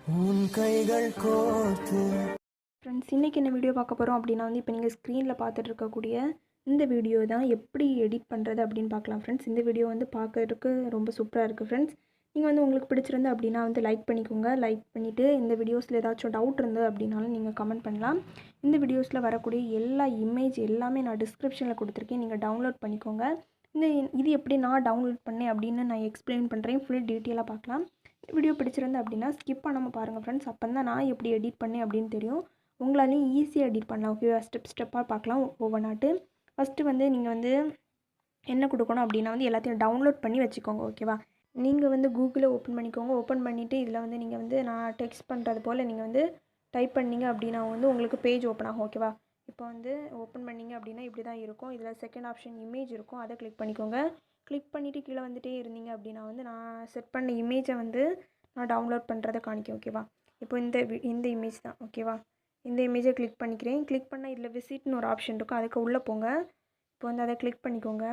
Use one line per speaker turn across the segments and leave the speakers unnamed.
Friends, இன்றைக்கி என்ன video பார்க்க போகிறோம் அப்படின்னா இப்போ நீங்கள் ஸ்க்ரீனில் பார்த்துட்டு இருக்கக்கூடிய இந்த வீடியோ தான் எப்படி எடிட் பண்ணுறது அப்படின்னு பார்க்கலாம். ஃப்ரெண்ட்ஸ், இந்த வீடியோ பார்க்கறதுக்கு ரொம்ப சூப்பராக இருக்குது. ஃப்ரெண்ட்ஸ், நீங்கள் உங்களுக்கு பிடிச்சிருந்து அப்படின்னா லைக் பண்ணிக்கோங்க. லைக் பண்ணிவிட்டு இந்த வீடியோஸில் ஏதாச்சும் டவுட் இருந்து அப்படின்னாலும் நீங்கள் கமெண்ட் பண்ணலாம். இந்த வீடியோஸில் வரக்கூடிய எல்லா இமேஜ் எல்லாமே நான் டிஸ்கிரிப்ஷனில் கொடுத்துருக்கேன், நீங்கள் டவுன்லோட் பண்ணிக்கோங்க. இது எப்படி நான் டவுன்லோட் பண்ணேன் அப்படின்னு நான் எக்ஸ்பிளைன் பண்ணுறேன். ஃபுல் டீட்டெயிலாக பார்க்கலாம். வீடியோ பிடிச்சிருந்து அப்படின்னா ஸ்கிப் பண்ணாமல் பாருங்கள் ஃப்ரெண்ட்ஸ். அப்போ தான் நான் எப்படி எடிட் பண்ணேன் அப்படின்னு தெரியும். உங்களாலையும் ஈஸியாக எடிட் பண்ணலாம். ஓகேவா? ஸ்டெப்பாக பார்க்கலாம் ஒவ்வொன்றாட்டு. ஃபஸ்ட்டு நீங்கள் என்ன கொடுக்கணும் அப்படின்னா எல்லாத்தையும் டவுன்லோட் பண்ணி வச்சுக்கோங்க. ஓகேவா? நீங்கள் கூகுளை ஓப்பன் பண்ணிக்கோங்க. ஓப்பன் பண்ணிவிட்டு இதில் நீங்கள் நான் டெக்ஸ்ட் பண்ணுறது போல் நீங்கள் டைப் பண்ணிங்க அப்படின்னா உங்களுக்கு பேஜ் ஓப்பன் ஆகும். ஓகேவா? இப்போ ஓப்பன் பண்ணிங்க அப்படின்னா இப்படி தான் இருக்கும். இதில் செகண்ட் ஆப்ஷன் இமேஜ் இருக்கும், அதை கிளிக் பண்ணிக்கோங்க. கிளிக் பண்ணிவிட்டு கீழே வந்துகிட்டே இருந்தீங்க அப்படின்னா நான் செட் பண்ண இமேஜை நான் டவுன்லோட் பண்ணுறதை காணிக்கும். ஓகேவா? இப்போ இந்த இமேஜ் தான். ஓகேவா? இந்த இமேஜை கிளிக் பண்ணிக்கிறேன். கிளிக் பண்ணால் இதில் விசிட்னு ஒரு ஆப்ஷன் இருக்கும், அதுக்கு உள்ளே போங்க. இப்போ அதை கிளிக் பண்ணிக்கோங்க.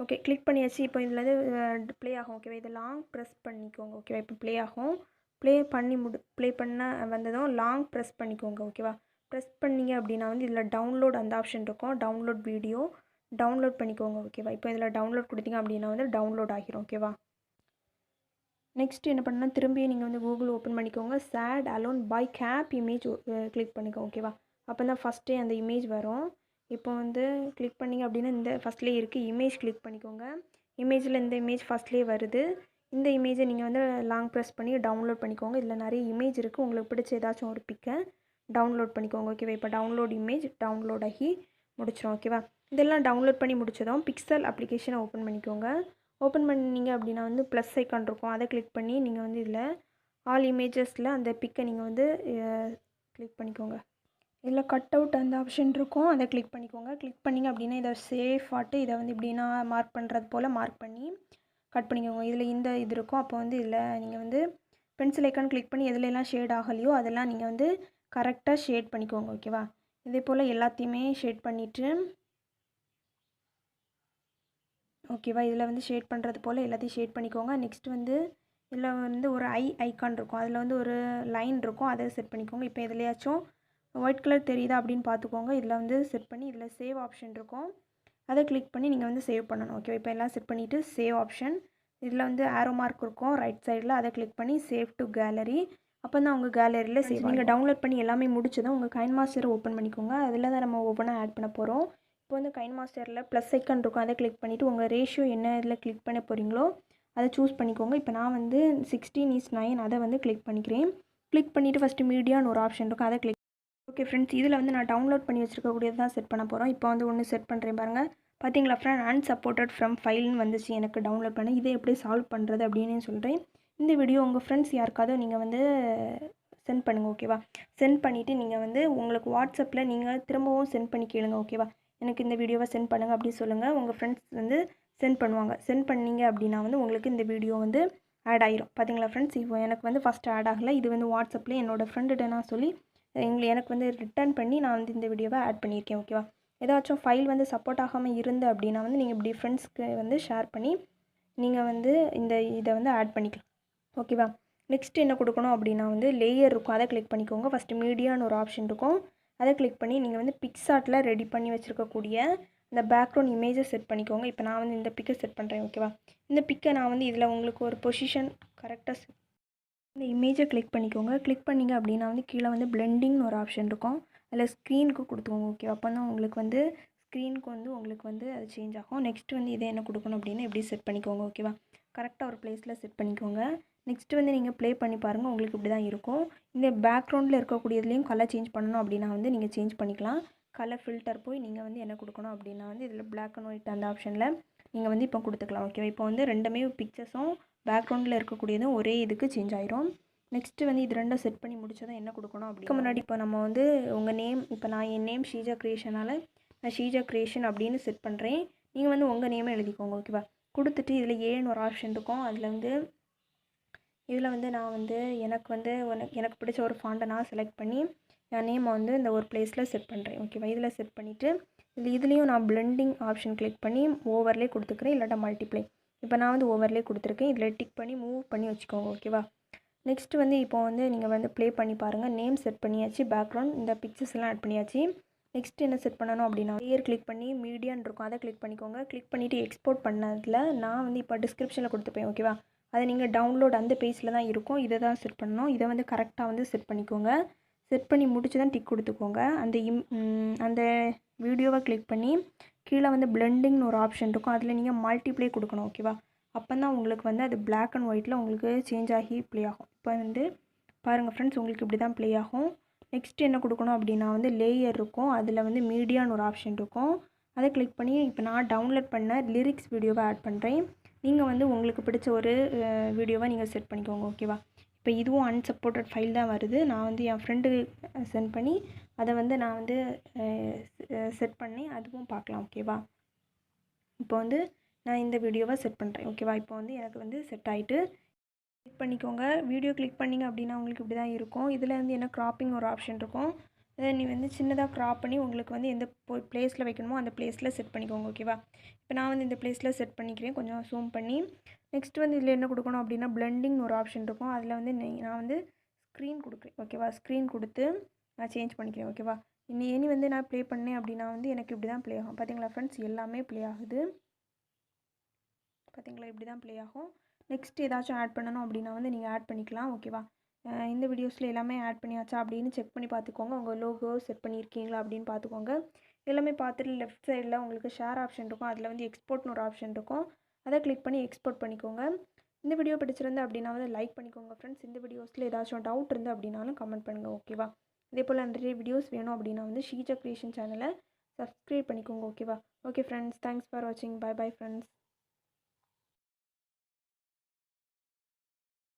ஓகே, கிளிக் பண்ணியாச்சு. இப்போ இதில் ப்ளே ஆகும். ஓகேவா? இதை லாங் ப்ரெஸ் பண்ணிக்கோங்க. ஓகேவா? இப்போ ப்ளே ஆகும். ப்ளே பண்ண வந்ததும் லாங் ப்ரெஸ் பண்ணிக்கோங்க. ஓகேவா? ப்ரெஸ் பண்ணிங்க அப்படின்னா இதில் டவுன்லோட் அந்த ஆப்ஷன் இருக்கும், டவுன்லோட் வீடியோ டவுன்லோட் பண்ணிக்கோங்க. ஓகேவா? இப்போ இதில் டவுன்லோட் கொடுத்தீங்க அப்படின்னா டவுன்லோட் ஆகிரும். ஓகேவா? நெக்ஸ்ட்டு என்ன பண்ணால் திரும்பியும் நீங்கள் கூகுள் ஓப்பன் பண்ணிக்கோங்க. சேட் அலோன் பை கேப் இமேஜ் கிளிக் பண்ணிக்கோங்க. ஓகேவா? அப்போ தான் ஃபஸ்ட்டே அந்த இமேஜ் வரும். இப்போ கிளிக் பண்ணிங்க அப்படின்னா இந்த ஃபஸ்ட்லேயே இருக்குது, இமேஜ் கிளிக் பண்ணிக்கோங்க. இமேஜில் இந்த இமேஜ் ஃபஸ்ட்லேயே வருது. இந்த இமேஜை நீங்கள் லாங் ப்ரெஸ் பண்ணி டவுன்லோட் பண்ணிக்கோங்க. இதில் நிறைய இமேஜ் இருக்குது, உங்களுக்கு பிடிச்ச ஏதாச்சும் ஒரு பிக்கை டவுன்லோட் பண்ணிக்கோங்க. ஓகேவா? இப்போ டவுன்லோட் இமேஜ் டவுன்லோட் ஆகி முடிச்சிடும். ஓகேவா? இதெல்லாம் டவுன்லோட் பண்ணி முடிச்சதும் பிக்சல் அப்ளிகேஷனை ஓப்பன் பண்ணிக்கோங்க. ஓப்பன் பண்ணிங்க அப்படின்னா ப்ளஸ் ஐக்கான் இருக்கும், அதை கிளிக் பண்ணி நீங்கள் இதில் ஆல் இமேஜஸில் அந்த பிக்கை நீங்கள் கிளிக் பண்ணிக்கோங்க. இதில் கட் அவுட் அந்த ஆப்ஷன் இருக்கும், அதை கிளிக் பண்ணிக்கோங்க. கிளிக் பண்ணிங்க அப்படின்னா இதை சேஃப் ஆட்டு இதை இப்படின்னா மார்க் பண்ணுறது போல் மார்க் பண்ணி கட் பண்ணிக்கோங்க. இதில் இது இருக்கும். அப்போ இதில் நீங்கள் பென்சில் ஐக்கான் கிளிக் பண்ணி எதுலெல்லாம் ஷேட் ஆகலையோ அதெல்லாம் நீங்கள் கரெக்டாக ஷேட் பண்ணிக்கோங்க. ஓகேவா? இதே போல் எல்லாத்தையுமே ஷேட் பண்ணிவிட்டு ஓகேவா? இதில் ஷேட் பண்ணுறது போல் எல்லாத்தையும் ஷேட் பண்ணிக்கோங்க. நெக்ஸ்ட் இதில் ஒரு ஐக்கான் இருக்கும், அதில் ஒரு லைன் இருக்கும், அதை செட் பண்ணிக்கோங்க. இப்போ எதுலையாச்சும் ஒயிட் கலர் தெரியுதா அப்படின்னு பார்த்துக்கோங்க. இதில் செட் பண்ணி இதில் சேவ் ஆப்ஷன் இருக்கும், அதை கிளிக் பண்ணி நீங்கள் சேவ் பண்ணணும். ஓகேவா? இப்போ எல்லாம் செட் பண்ணிவிட்டு சேவ் ஆப்ஷன் இதில் ஆரோ மார்க் இருக்கும் ரைட் சைடில், அதை கிளிக் பண்ணி சேவ் டு கேலரி. அப்போ தான் உங்கள் கேலரியில் சேவ். நீங்கள் டவுன்லோட் பண்ணி எல்லாமே முடிச்சதும் உங்கள் KineMaster ஓப்பன் பண்ணிக்கோங்க. அதில் தான் நம்ம ஒவ்வொன்றா ஆட் பண்ண போகிறோம். இப்போ KineMasterல ப்ளஸ் ஐக்கான் இருக்கும், அதை கிளிக் பண்ணிவிட்டு உங்கள் ரேஷியோ என்ன இதில் கிளிக் பண்ண போகிறீங்களோ அதை சூஸ் பண்ணிக்கோங்க. இப்போ நான் 16:9 அதை கிளிக் பண்ணிக்கிறேன். கிளிக் பண்ணிவிட்டு ஃபஸ்ட்டு மீடியான்னு ஒரு ஆப்ஷன் இருக்கும், அதை கிளிக். ஓகே ஃப்ரெண்ட்ஸ், இதில் நான் டவுன்லோட் பண்ணி வச்சுருக்கக்கூடியது தான் செட் பண்ண போகிறோம். இப்போ ஒன்று செட் பண்ணுறேன் பாருங்கள். பார்த்தீங்களா ஃப்ரெண்ட், அன்சப்போர்ட்டட் ஃப்ரம் ஃபைல்னு வந்துச்சு எனக்கு டவுன்லோட் பண்ண. இதை எப்படி சால்வ் பண்ணுறது அப்படின்னு சொல்கிறேன். இந்த வீடியோ உங்கள் ஃப்ரெண்ட்ஸ் யாருக்காவது நீங்கள் சென்ட் பண்ணுங்கள். ஓகேவா? சென்ட் பண்ணிவிட்டு நீங்கள் உங்களுக்கு வாட்ஸ்அப்பில் நீங்கள் திரும்பவும் சென்ட் பண்ணி கேளுங்க. ஓகேவா? எனக்கு இந்த வீடியோவை சென்ட் பண்ணுங்கள் அப்படின்னு சொல்லுங்கள். உங்கள் ஃப்ரெண்ட்ஸ் சென்ட் பண்ணுவாங்க. சென்ட் பண்ணிங்க அப்படின்னா உங்களுக்கு இந்த வீடியோ ஆட் ஆயிரும். பார்த்தீங்களா ஃப்ரெண்ட்ஸ், இப்போ எனக்கு ஃபஸ்ட்டு ஆட் ஆகலை. இது வாட்ஸ்அப்பில் என்னோடய ஃப்ரெண்டுகிட்ட நான் சொல்லி எனக்கு ரிட்டர்ன் பண்ணி நான் இந்த வீடியோவை ஆட் பண்ணியிருக்கேன். ஓகேவா? ஏதாச்சும் ஃபைல் சப்போர்ட் ஆகாமல் இருந்து அப்படின்னா நீங்கள் இப்படி ஃப்ரெண்ட்ஸ்க்கு ஷேர் பண்ணி நீங்கள் இந்த இதை ஆட் பண்ணிக்கலாம். ஓகேவா? நெக்ஸ்ட் என்ன கொடுக்கணும் அப்படின்னா லேயர் இருக்கும், அதை கிளிக் பண்ணிக்கோங்க. ஃபஸ்ட்டு மீடியான்னு ஒரு ஆப்ஷன் இருக்கும், அதை கிளிக் பண்ணி நீங்கள் பிக்சார்ட்டில் ரெடி பண்ணி வச்சுருக்கக்கூடிய இந்த பேக்ரவுண்ட் இமேஜை செட் பண்ணிக்கோங்க. இப்போ நான் இந்த பிக்கை செட் பண்ணுறேன். ஓகேவா? இந்த பிக்கை நான் இதில் உங்களுக்கு ஒரு பொசிஷன் கரெக்டாக இந்த இமேஜை கிளிக் பண்ணிக்கோங்க. கிளிக் பண்ணிங்க அப்படின்னா கீழே பிளெண்டிங்னு ஒரு ஆப்ஷன் இருக்கும், அதில் ஸ்க்ரீனுக்கு கொடுத்துக்கோங்க. ஓகே? அப்போ தான் உங்களுக்கு ஸ்க்ரீனுக்கு உங்களுக்கு அது சேஞ்ச் ஆகும். நெக்ஸ்ட் இதை என்ன கொடுக்கணும் அப்படின்னா எப்படி செட் பண்ணிக்கோங்க. ஓகேவா? கரெக்டாக ஒரு பிளேஸில் செட் பண்ணிக்கோங்க. நெக்ஸ்ட்டு நீங்கள் ப்ளே பண்ணி பாருங்கள், உங்களுக்கு இப்படி தான் இருக்கும். இந்த பேக்ரவுண்டில் இருக்கக்கூடியதுலேயும் கலர் சேஞ்ச் பண்ணணும் அப்படின்னா நீங்கள் சேஞ்ச் பண்ணிக்கலாம். கலர் ஃபில்டர் போய் நீங்கள் என்ன கொடுக்கணும் அப்படின்னா இதில் பிளாக் அண்ட் ஒயிட் அந்த ஆப்ஷனில் நீங்கள் இப்போ கொடுத்துக்கலாம். ஓகேவா? இப்போ ரெண்டுமே பிக்சர்ஸும் பேக்ரவுண்டில் இருக்கக்கூடியதும் ஒரே இதுக்கு சேஞ்ச் ஆயிரும். நெக்ஸ்ட்டு இது ரெண்டும் செட் பண்ணி முடிச்சதான் என்ன கொடுக்கணும் அப்படின்னா முன்னாடி இப்போ நம்ம உங்கள் நேம், இப்போ நான் என் நேம் ஷீஜா கிரியேஷனால் நான் ஷீஜா கிரியேஷன் அப்படின்னு செட் பண்ணுறேன். நீங்கள் உங்கள் நேமை எழுதிக்கோங்க. ஓகேவா? கொடுத்துட்டு இதில் ஏன்னு ஒரு ஆப்ஷன் இருக்கும், அதில் இதில் நான் எனக்கு பிடிச்ச ஒரு ஃபாண்ட்டை நான் செலக்ட் பண்ணி என் நேமை இந்த ஒரு பிளேஸில் செட் பண்ணுறேன். ஓகேவா? இதில் செட் பண்ணிவிட்டு இதுலேயும் நான் பிளெண்டிங் ஆப்ஷன் கிளிக் பண்ணி ஓவர்லே கொடுத்துக்கிறேன், இல்லாட்டா மல்டிப்ளை. இப்போ நான் ஓவர்லே கொடுத்துருக்கேன். இதில் டிக் பண்ணி மூவ் பண்ணி வச்சுக்கோங்க. ஓகேவா? நெக்ஸ்ட்டு வந்து இப்போ வந்து நீங்கள் வந்து ப்ளே பண்ணி பாருங்கள். நேம் செட் பண்ணியாச்சு, பேக்ரவுண்ட் இந்த பிக்சர்ஸ் எல்லாம் ஆட் பண்ணியாச்சு. நெக்ஸ்ட் என்ன செட் பண்ணணும் அப்படின்னா லேயர் கிளிக் பண்ணி மீடியான்னு இருக்கும், அதை கிளிக் பண்ணிக்கோங்க. கிளிக் பண்ணிவிட்டு எக்ஸ்போர்ட் பண்ணதில் நான் வந்து இப்போ டிஸ்கிரிப்ஷனில் கொடுத்துப்பேன், ஓகேவா? அதை நீங்கள் டவுன்லோட் அந்த பேஜில் தான் இருக்கும், இதை தான் செட் பண்ணணும். இதை வந்து கரெக்டாக வந்து செட் பண்ணிக்கோங்க. செட் பண்ணி முடிச்சு தான் டிக் கொடுத்துக்கோங்க. அந்த வீடியோவை கிளிக் பண்ணி கீழே வந்து பிளெண்டிங்னு ஒரு ஆப்ஷன் இருக்கும், அதில் நீங்கள் மல்டிப்ளே கொடுக்கணும், ஓகேவா? அப்போ தான் உங்களுக்கு வந்து அது பிளாக் அண்ட் ஒயிட்டில் உங்களுக்கு சேஞ்ச் ஆகி ப்ளே ஆகும். இப்போ வந்து பாருங்கள் ஃப்ரெண்ட்ஸ், உங்களுக்கு இப்படி தான் ப்ளே ஆகும். நெக்ஸ்ட் என்ன கொடுக்கணும் அப்படின்னா வந்து லேயர் இருக்கும், அதில் வந்து மீடியான்னு ஒரு ஆப்ஷன் இருக்கும், அதை கிளிக் பண்ணி இப்போ நான் டவுன்லோட் பண்ண லிரிக்ஸ் வீடியோவை ஆட் பண்ணுறேன். நீங்கள் வந்து உங்களுக்கு பிடிச்ச ஒரு வீடியோவை நீங்கள் செட் பண்ணிக்கோங்க, ஓகேவா? இப்போ இதுவும் அன்சப்போர்ட்டட் ஃபைல் தான் வருது. நான் வந்து என் ஃப்ரெண்டு சென்ட் பண்ணி அதை வந்து நான் வந்து செட் பண்ணி அதுவும் பார்க்கலாம், ஓகேவா? இப்போ வந்து நான் இந்த வீடியோவை செட் பண்ணுறேன், ஓகேவா? இப்போ வந்து எனக்கு வந்து செட் ஆகிட்டு கிளிக் பண்ணிக்கோங்க. வீடியோ கிளிக் பண்ணிங்க அப்படின்னா உங்களுக்கு இப்படி தான் இருக்கும். இதில் வந்து என்ன க்ராப்பிங் ஒரு ஆப்ஷன் இருக்கும், அதை நீ வந்து சின்னதாக க்ராப் பண்ணி உங்களுக்கு வந்து எந்த பிளேஸில் வைக்கணுமோ அந்த பிளேஸில் செட் பண்ணிக்கோங்க, ஓகேவா? இப்போ நான் வந்து இந்த பிளேஸில் செட் பண்ணிக்கிறேன், கொஞ்சம் ஜூம் பண்ணி. நெக்ஸ்ட் வந்து இதில் என்ன கொடுக்கணும் அப்படின்னா பிளெண்டிங் ஒரு ஆப்ஷன் இருக்கும், அதில் வந்து நான் வந்து ஸ்க்ரீன் கொடுக்குறேன், ஓகேவா? ஸ்க்ரீன் கொடுத்து நான் சேஞ்ச் பண்ணிக்கிறேன், ஓகேவா? இனி வந்து நான் ப்ளே பண்ணேன் அப்படின்னா வந்து எனக்கு இப்படி தான் ப்ளே ஆகும். பார்த்தீங்களா ஃப்ரெண்ட்ஸ், எல்லாமே ப்ளே ஆகுது. பார்த்தீங்களா, இப்படி தான் ப்ளே ஆகும். நெக்ஸ்ட் ஏதாச்சும் ஆட் பண்ணணும் அப்படின்னா வந்து நீங்கள் ஆட் பண்ணிக்கலாம், ஓகேவா? இந்த வீடியோஸில் எல்லாமே ஆட் பண்ணியாச்சா அப்படின்னு செக் பண்ணி பார்த்துக்கோங்க. உங்கள் லோகோ செட் பண்ணியிருக்கீங்களா அப்படின்னு பார்த்துக்கோங்க. எல்லாமே பார்த்துட்டு லெஃப்ட் சைடில் உங்களுக்கு ஷேர் ஆப்ஷன் இருக்கும், அதில் வந்து எக்ஸ்போர்ட்னு ஒரு ஆப்ஷன் இருக்கும், அதை கிளிக் பண்ணி எக்ஸ்போர்ட் பண்ணிக்கோங்க. இந்த வீடியோ பிடிச்சிருந்து அப்படின்னா வந்து லைக் பண்ணிக்கோங்க ஃப்ரெண்ட்ஸ். இந்த வீடியோஸில் ஏதாச்சும் டவுட் இருந்து அப்படின்னாலும் கமெண்ட் பண்ணுங்கள், ஓகேவா? இதே போல் நிறைய வீடியோஸ் வேணும் அப்படின்னா வந்து ஷீஜா கிரியேஷன் சேனலை சப்ஸ்கிரைப் பண்ணிக்கோங்க, ஓகேவா? ஓகே ஃப்ரெண்ட்ஸ், தேங்க்ஸ் ஃபார் வாட்சிங். Bye bye friends.